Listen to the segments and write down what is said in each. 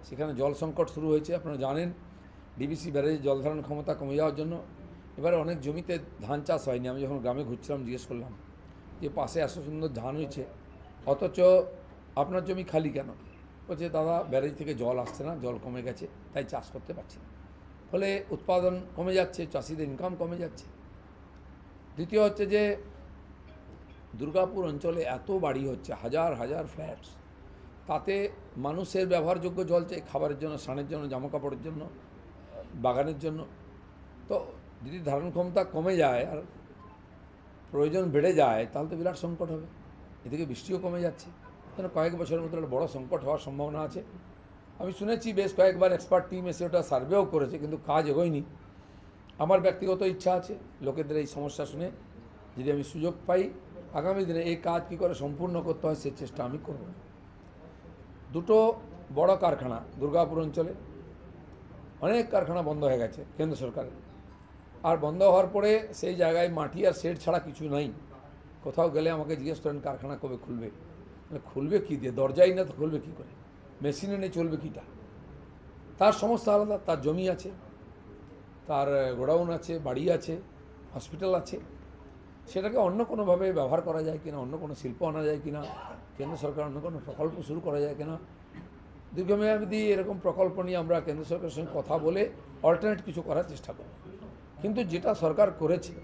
সেখানে জল সংকট শুরু হয়েছে। আপনারা জানেন ডিবিসি ব্যারেজে জল ধারণ ক্ষমতা কমে যাওয়ার জন্য এবারে অনেক জমিতে ধান চাষ হয়নি। আমি যখন গ্রামে ঘুরছিলাম জিজ্ঞেস করলাম যে পাশে এত সুন্দর ধান হয়েছে অথচ আপনার জমি খালি কেন? বলছে দাদা ব্যারেজ থেকে জল আসছে না, জল কমে গেছে, তাই চাষ করতে পারছি না। ফলে উৎপাদন কমে যাচ্ছে, চাষিদের ইনকাম কমে যাচ্ছে। দ্বিতীয় হচ্ছে যে দুর্গাপুর অঞ্চলে এত বাড়ি হচ্ছে, হাজার হাজার ফ্ল্যাটস, তাতে মানুষের ব্যবহারযোগ্য জল চাই খাবারের জন্য, স্নানের জন্য, জামা কাপড়ের জন্য, বাগানের জন্য। তো যদি ধারণ ক্ষমতা কমে যায় আর প্রয়োজন বেড়ে যায় তাহলে তো বিরাট সংকট হবে। এদিকে বৃষ্টিও কমে যাচ্ছে, যেন কয়েক বছরের মধ্যে একটা বড় সংকট হওয়ার সম্ভাবনা আছে। আমি শুনেছি বেশ কয়েকবার এক্সপার্ট টিম এসে ওটা সার্ভেও করেছে, কিন্তু কাজ এগোয়নি। আমার ব্যক্তিগত ইচ্ছা আছে লোকেদের এই সমস্যা শুনে যদি আমি সুযোগ পাই আগামী দিনে এই কাজ কী করে সম্পূর্ণ করতে হয় সে চেষ্টা আমি করব। দুটো বড় কারখানা দুর্গাপুর অঞ্চলে, অনেক কারখানা বন্ধ হয়ে গেছে কেন্দ্র সরকারের, আর বন্ধ হওয়ার পরে সেই জায়গায় মাটি আর শেড ছাড়া কিছু নাই। কোথাও গেলে আমাকে জিজ্ঞেস করেন কারখানা কবে খুলবে, খুলবে কী দিয়ে, দরজাই না তো খুলবে কী করে, মেশিনে নিয়ে চলবে কীটা। তার সমস্যা আলাদা, তার জমি আছে, তার গোডাউন আছে, বাড়ি আছে, হসপিটাল আছে। সেটাকে অন্য কোনোভাবে ব্যবহার করা যায় কিনা, অন্য কোনো শিল্প আনা যায় কিনা, কেন্দ্র সরকার অন্য কোনো প্রকল্প শুরু করা যায় কিনা, দীর্ঘমেয়াদী এরকম প্রকল্প নিয়ে আমরা কেন্দ্র সরকারের সঙ্গে কথা বলে অল্টারনেট কিছু করার চেষ্টা করব। কিন্তু যেটা সরকার করেছে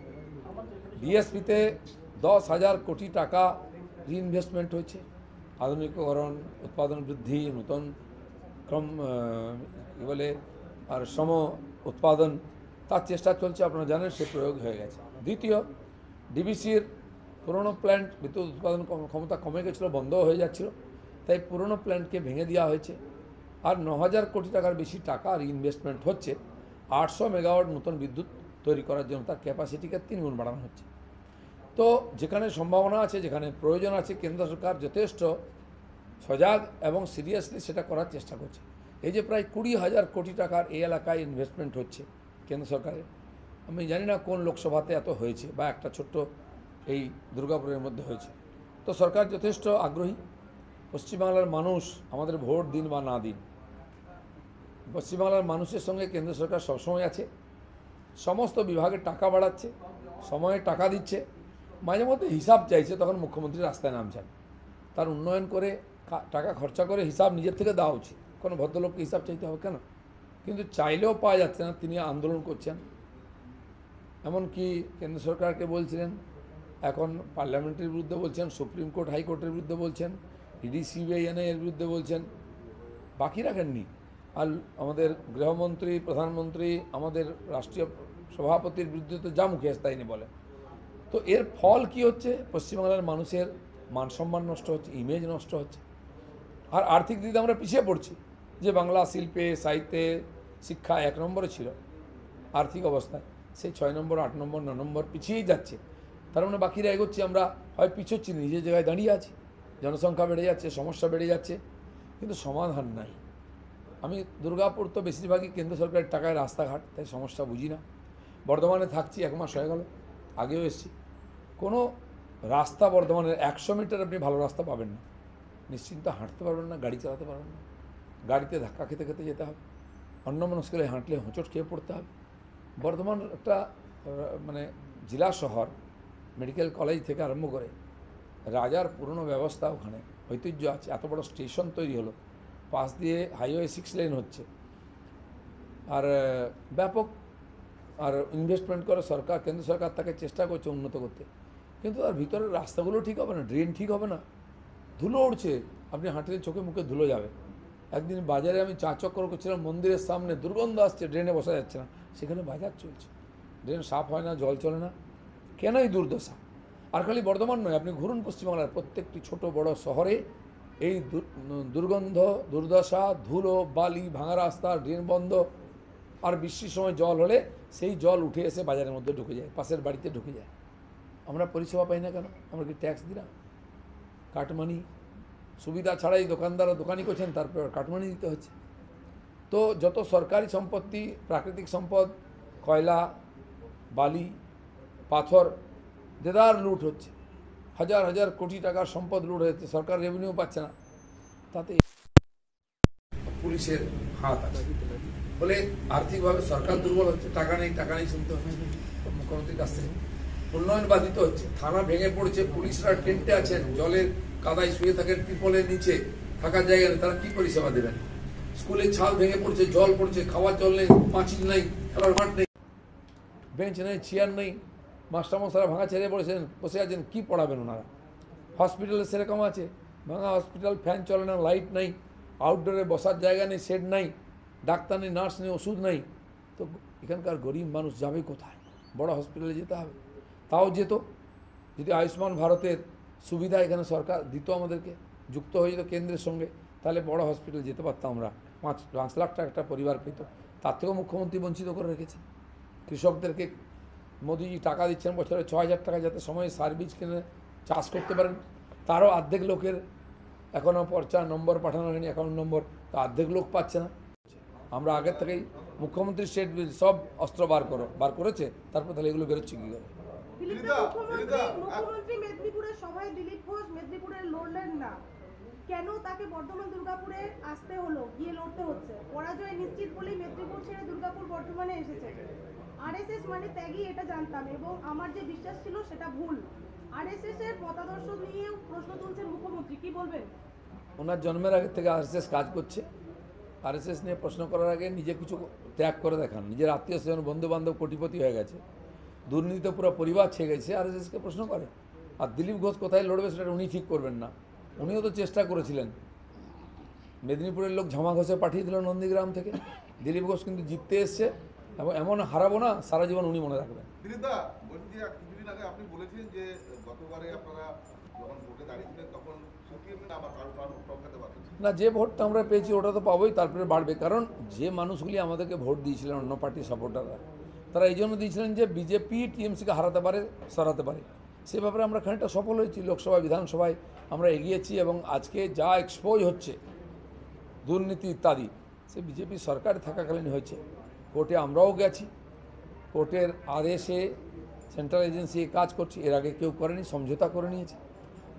ডিএসপিতে 10,000 কোটি টাকা রিইনভেস্টমেন্ট হয়েছে, আধুনিকীকরণ, উৎপাদন বৃদ্ধি, নতুন ক্রম কী বলে আর শ্রম উৎপাদন, তার চেষ্টা চলছে। আপনারা জানেন সে প্রয়োগ হয়ে গেছে। দ্বিতীয়, ডিবিসির পুরনো প্ল্যান্ট বিদ্যুৎ উৎপাদন ক্ষমতা কমে গেছিলো, বন্ধ হয়ে যাচ্ছিল, তাই পুরনো প্ল্যান্টকে ভেঙে দেওয়া হয়েছে। আর 9,000 কোটি টাকার বেশি টাকা রিইনভেস্টমেন্ট হচ্ছে 800 মেগাওয়াট নতুন বিদ্যুৎ তৈরি করার জন্য। তার ক্যাপাসিটিকে 3 গুণ বাড়ানো হচ্ছে। তো যেখানে সম্ভাবনা আছে, যেখানে প্রয়োজন আছে, কেন্দ্র সরকার যথেষ্ট সজাগ এবং সিরিয়াসলি সেটা করার চেষ্টা করছে। এই যে প্রায় 20,000 কোটি টাকার এই এলাকায় ইনভেস্টমেন্ট হচ্ছে কেন্দ্র সরকারের, আমি জানি না কোন লোকসভাতে এত হয়েছে বা একটা ছোট্ট এই দুর্গাপুরের মধ্যে হয়েছে। তো সরকার যথেষ্ট আগ্রহী। পশ্চিমবাংলার মানুষ আমাদের ভোট দিন বা না দিন, পশ্চিমবাংলার মানুষের সঙ্গে কেন্দ্র সরকার সবসময় আছে। সমস্ত বিভাগের টাকা বাড়াচ্ছে, সময়ে টাকা দিচ্ছে, মাঝে মধ্যে হিসাব চাইছে, তখন মুখ্যমন্ত্রী রাস্তায় নামছেন। তার উন্নয়ন করে টাকা খরচা করে হিসাব নিজের থেকে দেওয়া উচিত, কোনো ভদ্রলোককে হিসাব চাইতে হবে কেন? কিন্তু চাইলেও পাওয়া যাচ্ছে না, তিনি আন্দোলন করছেন। এমনকি কেন্দ্র সরকারকে বলছিলেন, এখন পার্লামেন্টের বিরুদ্ধে বলছেন, সুপ্রিম কোর্ট হাইকোর্টের বিরুদ্ধে বলছেন, ইডি সিবিআই এর বিরুদ্ধে বলছেন, বাকি রাখেননি। আর আমাদের গৃহমন্ত্রী, প্রধানমন্ত্রী, আমাদের রাষ্ট্রীয় সভাপতির বিরুদ্ধে তো যা মুখে আসে তাই নিয়ে বলে। তো এর ফল কি হচ্ছে? পশ্চিমবাংলার মানুষের মান সম্মান নষ্ট হচ্ছে, ইমেজ নষ্ট হচ্ছে। আর আর্থিক দিকে আমরা পিছিয়ে পড়ছি। যে বাংলা শিল্পে, সাহিত্যে, শিক্ষা 1 নম্বরে ছিল আর্থিক অবস্থায়, সেই 6 নম্বর, 8 নম্বর, 9 নম্বর পিছিয়েই যাচ্ছে। তার মানে বাকিরা এগোচ্ছি, আমরা হয় পিছোচ্ছি, নিজের জায়গায় দাঁড়িয়ে আছি। জনসংখ্যা বেড়ে যাচ্ছে, সমস্যা বেড়ে যাচ্ছে, কিন্তু সমাধান নাই। আমি দুর্গাপুর তো বেশিরভাগই কেন্দ্র সরকারের টাকায় রাস্তাঘাট, তাই সমস্যা বুঝি না। বর্ধমানে থাকছি 1 মাস হয়ে গেল, আগেও এসেছি। কোনো রাস্তা বর্ধমানের 100 মিটার আপনি ভালো রাস্তা পাবেন না, নিশ্চিন্ত হাঁটতে পারবেন না, গাড়ি চালাতে পারবেন না, গাড়িতে ধাক্কা খেতে খেতে যেতে হবে, অন্যমনস্কলে হাঁটলে হোঁচট খেয়ে পড়তে হবে। বর্ধমান একটা মানে জেলা শহর, মেডিকেল কলেজ থেকে আরম্ভ করে রাজার পুরনো ব্যবস্থা, ওখানে ঐতিহ্য আছে। এত বড় স্টেশন তৈরি হলো, পাশ দিয়ে হাইওয়ে 6 লেন হচ্ছে, আর ব্যাপক আর ইনভেস্টমেন্ট করে সরকার, কেন্দ্র সরকার তাকে চেষ্টা করছে উন্নত করতে, কিন্তু তার ভিতরের রাস্তাগুলো ঠিক হবে না, ড্রেন ঠিক হবে না, ধুলো উড়ছে, আপনি হাঁটলে চোখে মুখে ধুলো যাবে। একদিন বাজারে আমি চা চক্কর করছিলাম, মন্দিরের সামনে দুর্গন্ধ আসছে, ড্রেনে বসা যাচ্ছে না, সেখানে বাজার চলছে, ড্রেন সাফ হয় না, জল চলে না, কেন এই দুর্দশা? আর খালি বর্ধমান নয়, আপনি ঘুরুন পশ্চিমবাংলার প্রত্যেকটি ছোট বড় শহরে এই দুর্গন্ধ, দুর্দশা, ধুলো, বালি, ভাঙা রাস্তা, ড্রেন বন্ধ। আর বৃষ্টির সময় জল হলে সেই জল উঠে এসে বাজারের মধ্যে ঢুকে যায়, পাশের বাড়িতে ঢুকে যায়। আমরা পরিষেবা পাই না কেন? আমরা কি ট্যাক্স দিই না? কাটমানি, সুবিধা ছাড়াই দোকানদাররা দোকানি করছেন, তারপর কাটমানি দিতে হচ্ছে। তো যত সরকারি সম্পত্তি, প্রাকৃতিক সম্পদ, কয়লা, বালি, পাথর দেদার লুট হচ্ছে, হাজার হাজার কোটি টাকার সম্পদ লুট হচ্ছে, সরকার রেভিনিউ পাচ্ছে না। তাতে পুলিশের হাত আছে। ফলে আর্থিকভাবে সরকার দুর্বল হচ্ছে, টাকা নেই শুনতে হবে মুখ্যমন্ত্রীর কাছ থেকে। উন্নয়ন বাধিত হচ্ছে, থানা ভেঙে পড়ছে, পুলিশরা টেন্টে আছেন, জলের কাদায় শুয়ে থাকেন, ত্রিপলের নিচে থাকার জায়গা নেই, তারা কি পরিষেবা দেবেন? স্কুলের ছাদ ভেঙে পড়ছে, জল পড়ছে, খাওয়ার জল নেই, পাঁচিল নেই, খেলার মাঠ নেই, বেঞ্চ নেই, চেয়ার নেই, মাস্টারমশাইরা ভাঙা ছেড়ে বসে আছেন, কি পড়াবেন ওনারা? হসপিটালে সেরকম আছে, ভাঙা হসপিটাল, ফ্যান চলে না, লাইট নেই, আউটডোরে বসার জায়গা নেই, শেড নাই, ডাক্তার নেই, নার্স নেই, ওষুধ নেই। তো এখানকার গরিব মানুষ যাবে কোথায়? বড় হসপিটালে যেতে হবে। তাও যেত যদি আয়ুষ্মান ভারতের সুবিধা এখানে সরকার দিত, আমাদেরকে যুক্ত হয়ে যেত কেন্দ্রের সঙ্গে, তাহলে বড় হসপিটালে যেতে পারতাম আমরা। 5 লাখ টাকা একটা পরিবার পেত। তার থেকেও মুখ্যমন্ত্রী বঞ্চিত করে রেখেছে। কৃষকদেরকে মোদিজি টাকা দিচ্ছেন বছরে 6,000 টাকা, যাতে সময়ে সার বীজ কিনে চাষ করতে পারেন। তারও অর্ধেক লোকের এখনও পর্চা নম্বর পাঠানো হয়নি, অ্যাকাউন্ট নম্বর, তো অর্ধেক লোক পাচ্ছে না। আমরা আগের থেকেই মুখ্যমন্ত্রী স্টেট সব অস্ত্র বার করেছে, তারপর তাহলে এগুলো বেরোচ্ছে কী করে? মুখ্যমন্ত্রী মেদিনীপুরের সভায় দিলীপ ঘোষ মেদিনীপুরে লড়লেন না, কেন তাকে বর্ধমান দুর্গাপুরে আসতে হলো, গিয়ে লড়তে হচ্ছে? পরাজয় নিশ্চিত বলেই মেদিনীপুর ছেড়ে দুর্গাপুর বর্ধমানে এসেছে। আরএসএস মানে ত্যাগী, এটা জানতাম, এবং আমার যে বিশ্বাস ছিল সেটা ভুল। আরএসএস এর মতাদর্শ নিয়েও প্রশ্ন তুলছেন মুখ্যমন্ত্রী, কি বলবেন? ওনার জন্মের আগে থেকে আরএসএস কাজ করছে। আরএসএস নিয়ে প্রশ্ন করার আগে নিজে কিছু ত্যাগ করে দেখান। নিজের আত্মীয় স্বজন বন্ধু বান্ধব কোটিপতি হয়ে গেছে, দুর্নীতিতে পুরো পরিবার ছেয়ে গেছে, আরএসএসকে প্রশ্ন করে। আর দিলীপ ঘোষ কোথায় লড়বে সেটা উনি ঠিক করবেন না। উনিও তো চেষ্টা করেছিলেন, মেদিনীপুরের লোক ঝামা ঘষে পাঠিয়ে দিল নন্দীগ্রাম থেকে। দিলীপ ঘোষ কিন্তু জিততে এসছে, এবং এমন হারাবো না সারা জীবন উনি মনে রাখবেন। দিলীপদা, বলছি যে কিছুদিন আগে আপনি বলেছিলেন যে গতবারে আপনারা যখন ভোটে দাঁড়িয়েছিলেন তখন সিপিএম না আবার কারো টপকাতে পারতেন না, যে ভোটটা আমরা পেয়েছি ওটা তো পাবোই, তারপরে বাড়বে। কারণ যে মানুষগুলি আমাদেরকে ভোট দিয়েছিলেন, অন্য পার্টির সাপোর্টাররা, তারা এই জন্য দিয়েছিলেন যে বিজেপি টিএমসিকে হারাতে পারে, সরাতে পারে। সে ব্যাপারে আমরা খানিকটা সফল হয়েছি। লোকসভা বিধানসভায় আমরা এগিয়েছি, এবং আজকে যা এক্সপোজ হচ্ছে দুর্নীতি ইত্যাদি, সে বিজেপি সরকার থাকাকালীন হয়েছে। কোর্টে আমরাও গেছি, কোর্টের আদেশে সেন্ট্রাল এজেন্সি কাজ করছে, এর আগে কেউ করেনি, সমঝোতা করে নিয়েছে।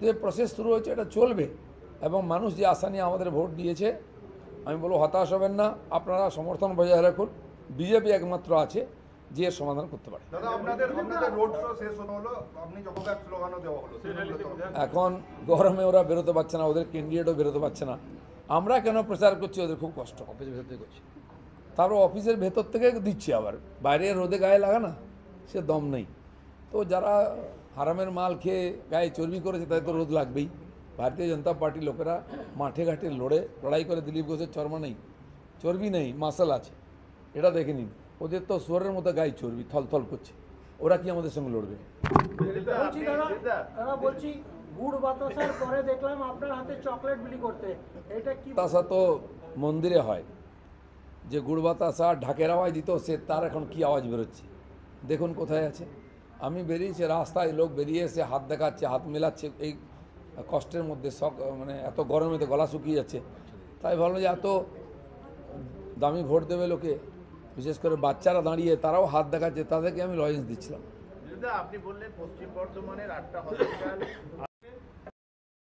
যে প্রসেস শুরু হয়েছে, এটা চলবে। এবং মানুষ যে আশা নিয়ে আমাদের ভোট দিয়েছে, আমি বলবো হতাশ হবেন না, আপনারা সমর্থন বজায় রাখুন। বিজেপি একমাত্র আছে যে এর সমাধান করতে পারে। দাদা, আপনাদের রোড শো শেষ হলো, আপনি যখন স্লোগানও দেওয়া হলো, এখন গরমে ওরা বেরোতে পারছে না, ওদের ক্যান্ডিডেটও বেরোতে পারছে না। আমরা কেন প্রচার করছি? ওদের খুব কষ্ট, অফিসের ভেতর থেকে করছি, তারপর অফিসের ভেতর থেকে দিচ্ছি, আবার বাইরে রোদে গায়ে লাগা না, সে দম নেই। তো যারা হারামের মাল খেয়ে গায়ে চর্বি করেছে তাদের তো রোদ লাগবেই। ভারতীয় জনতা পার্টির লোকেরা মাঠে ঘাটে লড়াই করে, দিলীপ ঘোষের চর্বি নেই, মাসাল আছে, এটা দেখে নিন। ওদের তো সোরের মতো গায়ে চর্বি থলথল করছে, ওরা কি আমাদের সঙ্গে লড়বে? বলছি গুড় বাতাসার পরে দেখলাম আপনার হাতে চকলেট বিলি করতে, এটা কি? বাতাসা তো মন্দিরে হয়, যে গুড় বাতাসা ঢাকের আওয়াজ দিত, সে তার এখন কি আওয়াজ বেরোচ্ছে দেখুন কোথায় আছে। আমি বেরিয়েছি রাস্তায়, লোক বেরিয়ে এসে হাত দেখাচ্ছে, হাত মেলাচ্ছে, এই কষ্টের মধ্যে মানে এত গরমে তো গলা শুকিয়ে যাচ্ছে। তাই ভাবলাম যে এত দামি ভোট দেবে লোকে, বিশেষ করে বাচ্চারা দাঁড়িয়ে তারাও হাত দেখাচ্ছে, তাদেরকে আমি লজেন্স দিচ্ছিলাম। আপনি বললেন পশ্চিম বর্ধমানের 8টা হসপিটাল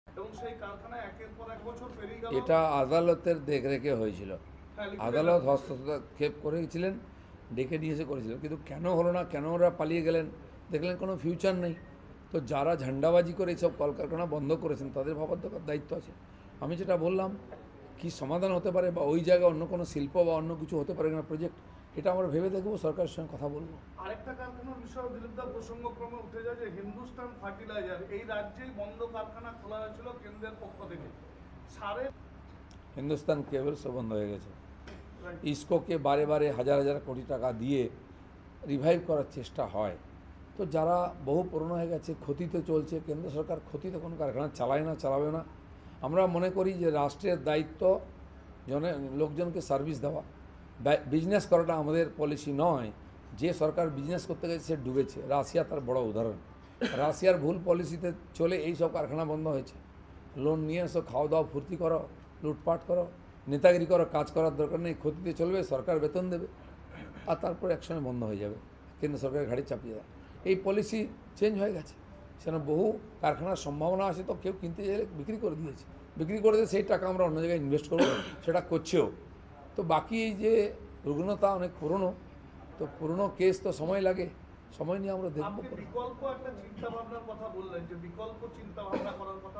এবং সেই কারখানা একের পর এক বছর পেরিয়ে গেল। এটা আদালতের দেখরেখে হয়েছিল, আদালত হস্তক্ষেপ করেছিলেন, ডেকে নিয়ে এসে করেছিলেন, কিন্তু কেন হলো না, কেন ওরা পালিয়ে গেলেন? দেখলেন কোনো ফিউচার নেই। তো যারা ঝান্ডাবাজি করে এইসব কলকারখানা বন্ধ করেছেন তাদের ভাবার দায়িত্ব আছে। আমি যেটা বললাম কি সমাধান হতে পারে, বা ওই জায়গায় অন্য কোনো শিল্প বা অন্য কিছু হতে পারে কিনা প্রজেক্ট, এটা আমরা ভেবে দেখবো, সরকারের সঙ্গে কথা বলবো। আরেকটা কারখানার বিষয় দিলীপদা প্রসঙ্গক্রমে উঠে যায় যে হিন্দুস্তান ফার্টিলাইজার, এই রাজ্যেই বন্ধ কারখানা খোলা হয়েছিল কেন্দ্রের পক্ষ থেকে। হিন্দুস্তান কেবলসও বন্ধ হয়ে গেছে। ইসকোকে বারে বারে হাজার হাজার কোটি টাকা দিয়ে রিভাইভ করার চেষ্টা হয়। তো যারা বহু পুরনো হয়ে গেছে, ক্ষতিতে চলছে, কেন্দ্র সরকার ক্ষতিতে কোনো কারখানা চালায় না, চালাবে না। আমরা মনে করি যে রাষ্ট্রের দায়িত্ব লোকজনকে সার্ভিস দেওয়া, বিজনেস করাটা আমাদের পলিসি নয়। যে সরকার বিজনেস করতে গেছে সে ডুবেছে। রাশিয়া তার বড় উদাহরণ। রাশিয়ার ভুল পলিসিতে চলে এই সব কারখানা বন্ধ হয়েছে। লোন নিয়ে এসো, খাওয়া দাওয়া ফুর্তি করো, লুটপাট করো, নেতাগিরি করো, কাজ করার দরকার নেই, ক্ষতিতে চলবে, সরকার বেতন দেবে, আর তারপর একসময় বন্ধ হয়ে যাবে, কেন্দ্র সরকারের ঘাড়ি চাপিয়ে দেয়। এই পলিসি চেঞ্জ হয়ে গেছে। সেখানে বহু কারখানার সম্ভাবনা আছে, তো কেউ কিনতে চাইলে বিক্রি করে দিয়েছে, বিক্রি করে দিয়ে সেই টাকা আমরা অন্য জায়গায় ইনভেস্ট করবো, সেটা করছেও। তো বাকি এই যে রুগ্নতা অনেক পুরনো, তো পুরনো কেস তো সময় লাগে, সময় নিয়ে আমরা দেখবো। আপনি বিকল্প একটা চিন্তা ভাবনার কথা বললেন, যে বিকল্প চিন্তা ভাবনা করার কথা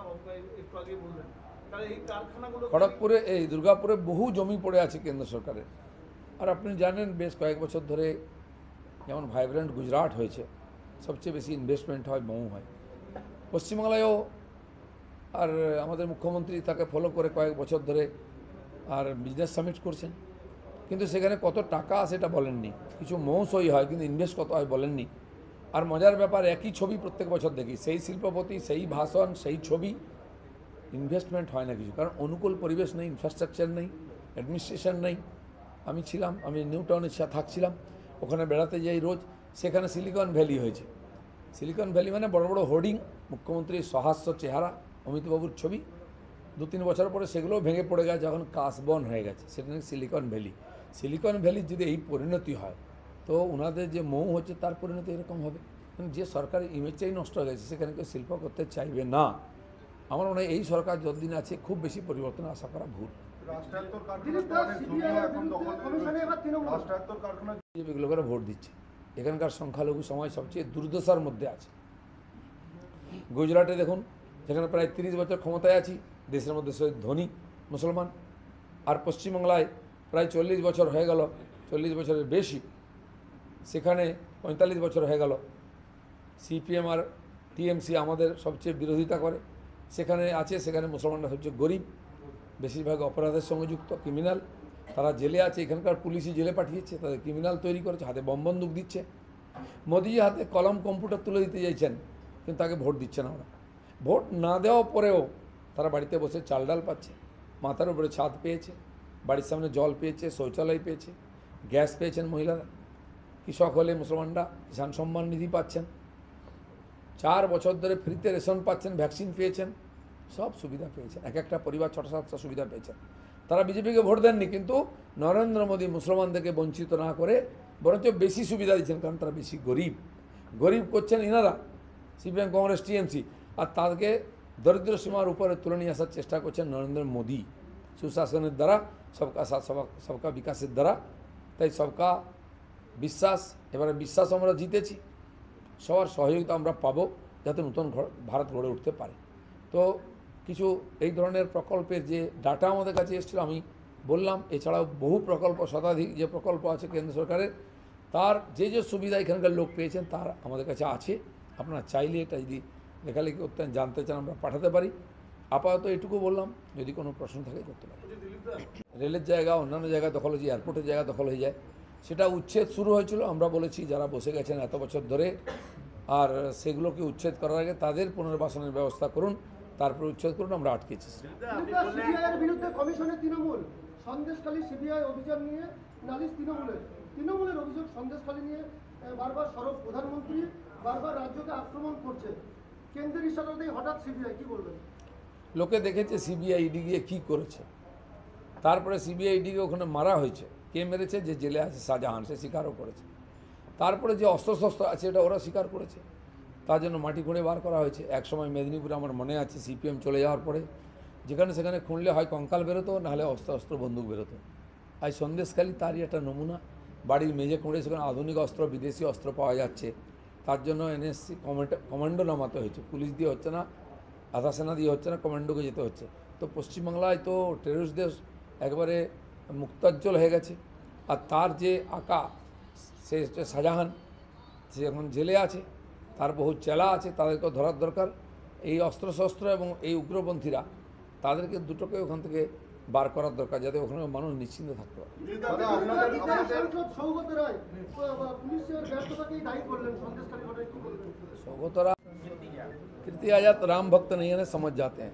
একটু আগে বললেন, তাহলে এই কারখানাগুলো খড়গপুরে এই দুর্গাপুরে বহু জমি পড়ে আছে কেন্দ্র সরকারের। আর আপনি জানেন বেশ কয়েক বছর ধরে যেমন ভাইব্রেন্ট গুজরাট হয়েছে, সবচেয়ে বেশি ইনভেস্টমেন্ট হয় মৌ হয়। পশ্চিমবাংলায়ও আর আমাদের মুখ্যমন্ত্রী তাকে ফলো করে কয়েক বছর ধরে আর বিজনেস সামিট করছেন, কিন্তু সেখানে কত টাকা সেটা বলেননি। কিছু মৌ সই হয় কিন্তু ইনভেস্ট কত হয় বলেননি। আর মজার ব্যাপার, একই ছবি প্রত্যেক বছর দেখি, সেই শিল্পপতি, সেই ভাষণ, সেই ছবি, ইনভেস্টমেন্ট হয় না কিছু। কারণ অনুকূল পরিবেশ নেই, ইনফ্রাস্ট্রাকচার নেই, অ্যাডমিনিস্ট্রেশন নেই। আমি নিউ টাউনে থাকছিলাম, ওখানে বেড়াতে যাই রোজ, সেখানে সিলিকন ভ্যালি হয়েছে। সিলিকন ভ্যালি মানে বড় বড় হোর্ডিং, মুখ্যমন্ত্রীর সহাস্য চেহারা, অমিতবাবুর ছবি। 2-3 বছর পরে সেগুলোও ভেঙে পড়ে গেছে, যখন কাশবন হয়ে গেছে, সেটা নাকি সিলিকন ভ্যালি। সিলিকন ভ্যালির যদি এই পরিণতি হয়, তো ওনাদের যে মৌ হচ্ছে তার পরিণতি এরকম হবে। যে সরকারের ইমেজটাই নষ্ট হয়ে গেছে, সেখানে কেউ শিল্প করতে চাইবে না। আমার মনে হয় এই সরকার যতদিন আছে খুব বেশি পরিবর্তন আশা করা ভুল। এগুলো করে ভোট দিচ্ছে, এখানকার সংখ্যালঘু সমাজ সবচেয়ে দুর্দশার মধ্যে আছে। গুজরাটে দেখুন, যেখানে প্রায় 30 বছর ক্ষমতায় আছি, দেশের মধ্যে ধনী মুসলমান। আর পশ্চিমবাংলায় প্রায় 40 বছর হয়ে গেল, 40 বছরের বেশি, সেখানে 45 বছর হয়ে গেল সিপিএম আর টিএমসি আমাদের সবচেয়ে বিরোধিতা করে। সেখানে মুসলমানরা সবচেয়ে গরিব, বেশিরভাগ অপরাধের সঙ্গে যুক্ত, ক্রিমিনাল। তারা জেলে আছে, এখানকার পুলিশই জেলে পাঠিয়েছে, তাদের ক্রিমিনাল তৈরি করেছে, হাতে বন্দুক দিচ্ছে। মোদিজি হাতে কলম কম্পিউটার তুলে দিতে চাইছেন, কিন্তু তাকে ভোট দিচ্ছে না। ওরা ভোট না দেওয়া পরেও তারা বাড়িতে বসে চাল ডাল পাচ্ছে, মাথার উপরে ছাদ পেয়েছে, বাড়ির সামনে জল পেয়েছে, শৌচালয় পেয়েছে, গ্যাস পেয়েছেন মহিলারা। কৃষক হলে মুসলমানরা কিষাণ সম্মান নিধি পাচ্ছেন, 4 বছর ধরে ফ্রিতে রেশন পাচ্ছেন, ভ্যাকসিন পেয়েছেন, সব সুবিধা পেয়েছেন। একটা পরিবার 6-7টা সুবিধা পেয়েছেন। তারা বিজেপিকে ভোট দেননি, কিন্তু নরেন্দ্র মোদী মুসলমানদেরকে বঞ্চিত না করে বরঞ্চ বেশি সুবিধা দিচ্ছেন, কারণ তারা বেশি গরিব করছেন ইনারা, সিপিএম, কংগ্রেস, টিএমসি। আর তাদেরকে দরিদ্র সীমার উপরে তুলে নিয়ে আসার চেষ্টা করছেন নরেন্দ্র মোদী, সুশাসনের দ্বারা, সবকা সাথ সবকা বিকাশের দ্বারা। তাই সবকা বিশ্বাস, এবারে বিশ্বাস আমরা জিতেছি, সবার সহযোগিতা আমরা পাবো, যাতে নতুন ভারত গড়ে উঠতে পারে। তো কিছু এই ধরনের প্রকল্পের যে ডাটা আমাদের কাছে এসেছিলো আমি বললাম, এছাড়াও বহু প্রকল্প, শতাধিক যে প্রকল্প আছে কেন্দ্র সরকারের, তার যে সুবিধা এখানকার লোক পেয়েছেন তার আমাদের কাছে আছে। আপনারা চাইলে এটা যদি লেখালেখি করতে জানতে চান আমরা পাঠাতে পারি। আপাতত এটুকু বললাম, যদি কোনো প্রশ্ন থাকে করতে পারি। রেলের জায়গা, অন্যান্য জায়গা দখল হয়েছে, এয়ারপোর্টের জায়গা দখল হয়ে যায়, সেটা উচ্ছেদ শুরু হয়েছিল। আমরা বলেছি যারা বসে গেছেন এত বছর ধরে, আর সেগুলোকে উচ্ছেদ করার আগে তাদের পুনর্বাসনের ব্যবস্থা করুন, তারপর উচ্ছেদ করুন, আমরা আটকেছি। সিবিআইয়ের বিরুদ্ধে কমিশনে তৃণমূল, সন্দেশখালী সিবিআই অভিযান নিয়ে নালিশ তৃণমূলের অভিযোগ, সন্দেশখালী নিয়ে বারবার সরব প্রধানমন্ত্রী বারবার রাজ্যকে আক্রমণ করছে, কেন্দ্রের ইশারাতেই হঠাৎ সিবিআই, কি বলবেন? লোকে দেখেছে সিবিআই ইডি গিয়ে কী করেছে, তারপরে সিবিআই ইডিকে ওখানে মারা হয়েছে। কে মেরেছে? যে জেলে আছে শাহজাহান, সে স্বীকারও করেছে। তারপরে যে অস্ত্রশস্ত্র আছে এটা ওরা স্বীকার করেছে, তার জন্য মাটি খুঁড়ে বার করা হয়েছে। একসময় মেদিনীপুরে আমার মনে আছে সিপিএম চলে যাওয়ার পরে যেখানে সেখানে খুঁড়লে হয় কঙ্কাল বেরোতো, নাহলে অস্ত্র বন্দুক বেরোতো। আজ সন্দেশখালী তারই একটা নমুনা। বাড়ির মেঝে খুঁড়ে সেখানে আধুনিক অস্ত্র, বিদেশি অস্ত্র পাওয়া যাচ্ছে। তার জন্য এনএসসি কমান্ডো নামাতে হয়েছে, পুলিশ দিয়ে হচ্ছে না, আধা সেনা দিয়ে হচ্ছে না, কমান্ডোকে যেতে হচ্ছে। তো পশ্চিমবাংলায় তো টেররিস্টদের একবারে মুক্তাজ্জল হয়ে গেছে। আর তার যে আকা, সে হচ্ছে শাহজাহান, সে এখন জেলে আছে, তার বহু চেলা আছে, তাদেরকেও ধরার দরকার। এই অস্ত্রশস্ত্র এবং এই উগ্রপন্থীরা, তাদেরকে দুটোকে ওখান থেকে বার করার দরকার, যাতে ওখানে মানুষ নিশ্চিন্তে থাকতে পারে। सौगत राय कीर्ति आजाद राम भक्त नहीं है, समझ जाते हैं।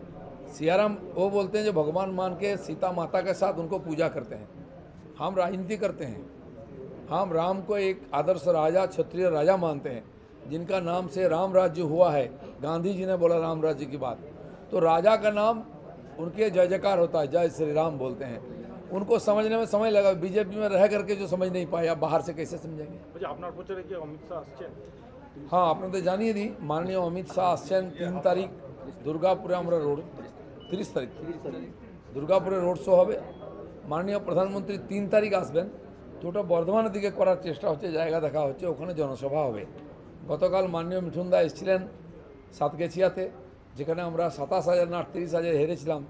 सियाराम वो बोलते हैं जो भगवान मान के सीता माता के साथ उनको पूजा करते हैं। हम राजनीति करते हैं, हम राम को एक आदर्श राजा, क्षत्रिय राजा मानते हैं, जिनका नाम से राम राज्य हुआ है। गांधी जी ने बोला राम राज्य की बात, तो राजा का नाम उनके जय जयकार होता है, जय श्री राम बोलते हैं। उनको समझने में समय लगा, बीजेपी में रह करके जो समझ नहीं पाया, बाहर से कैसे समझेंगे। हाँ, आपने तो जानिए दी, माननीय अमित शाह आसेन 3 तारीख दुर्गापुरे আমরা রোড 30 তারিখ দুর্গাপুরে রোড শো হবে। মাননীয় প্রধানমন্ত্রী 3 তারিখ আসবেন, তো ওটা বর্ধমানের দিকে করার চেষ্টা হচ্ছে, জায়গা দেখা হচ্ছে, ওখানে জনসভা হবে। গতকাল মাননীয় মিঠুনদা এসেছিলেন সাতগেছিয়াতে, যেখানে আমরা 27,000 না 38,000 হেরেছিলাম,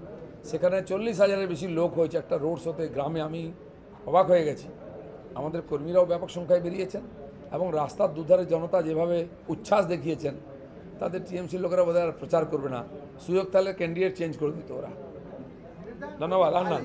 সেখানে 40,000-এর বেশি লোক হয়েছে একটা রোড শোতে গ্রামে। আমি অবাক হয়ে গেছি। আমাদের কর্মীরাও ব্যাপক সংখ্যায় বেরিয়েছেন এবং রাস্তার দুধারে জনতা যেভাবে উচ্ছ্বাস দেখিয়েছেন, তাদের টিএমসি লোকেরা বোধহয় আর প্রচার করবে না, সুযোগ তাহলে ক্যান্ডিডেট চেঞ্জ করে দিত ওরা। ধন্যবাদ। আর না।